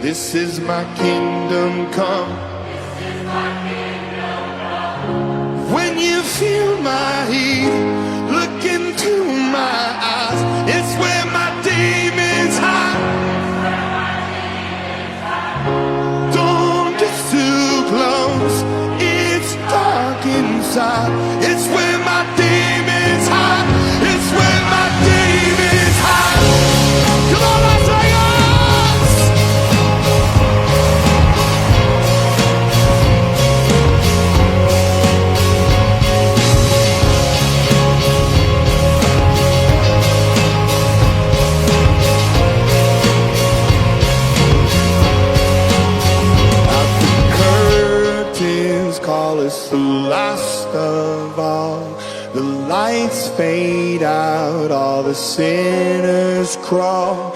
This is my kingdom come. When you feel my heat, look into my eyes. It's where my demons hide. Don't get too close, it's dark inside. It's where my demons hide. It's where my demons hide. Come on, Las Vegas! Call us the last of all. The lights fade out, all the sinners crawl.